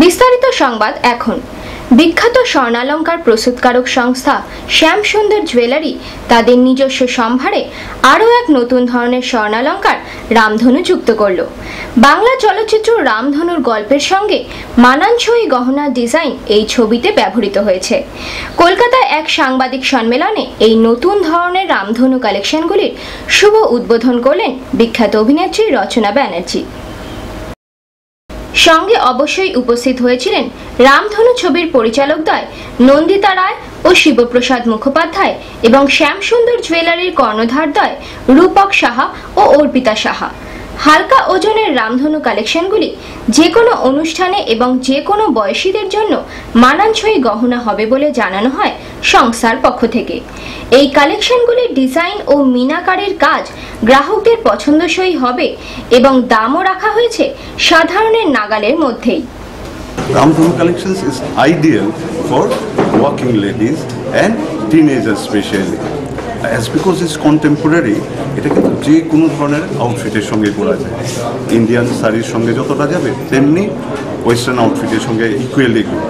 বিস্তারিত সংবাদ এখন। বিখ্যাত স্বর্ণালঙ্কার প্রস্তুতকারক সংস্থা শ্যামসুন্দর জুয়েলারি তাদের নিজস্ব সম্ভারে আরও এক নতুন ধরনের স্বর্ণালঙ্কার রামধনু যুক্ত করল। বাংলা চলচ্চিত্র রামধনুর গল্পের সঙ্গে মানানসই গহনার ডিজাইন এই ছবিতে ব্যবহৃত হয়েছে। কলকাতায় এক সাংবাদিক সম্মেলনে এই নতুন ধরনের রামধনু কালেকশনগুলির শুভ উদ্বোধন করলেন বিখ্যাত অভিনেত্রী রচনা ব্যানার্জি। সঙ্গে অবশ্যই উপস্থিত হয়েছিলেন রামধনু ছবির পরিচালকদ্বয় নন্দিতা রায় ও শিবপ্রসাদ মুখোপাধ্যায় এবং শ্যামসুন্দর জুয়েলারির কর্ণধারদ্বয় রূপক সাহা ও অর্পিতা সাহা। হালকা ওজনের রামধনু কালেকশনগুলি যে কোনো অনুষ্ঠানে এবং যে কোনো বয়সীদের জন্য মানানসই গহনা হবে বলে জানানো হয় সংস্থার পক্ষ থেকে। এই কালেকশনগুলির ডিজাইন ও মিনাকারের কাজ গ্রাহকদের পছন্দসই হবে এবং দামও রাখা হয়েছে সাধারণের নাগালের মধ্যেই। Ramdhanu collections is ideal for working ladies and teenagers especially. As because it's contemporary, এটা কিন্তু যে কোনো ধরনের আউটফিটের সঙ্গে পরা যায়। ইন্ডিয়ান শাড়ির সঙ্গে যতটা যাবে তেমনি ওয়েস্টার্ন আউটফিটের সঙ্গে ইকুয়ালি গুড।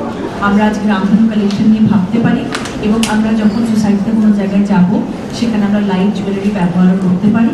আমরা আজকে রামধনু কালেকশন নিয়ে ভাবতে পারি এবং আমরা যখন সোসাইটিতে কোনো জায়গায় যাব সেখানে আমরা লাইট জুয়েলারি ব্যবহার করতে পারি।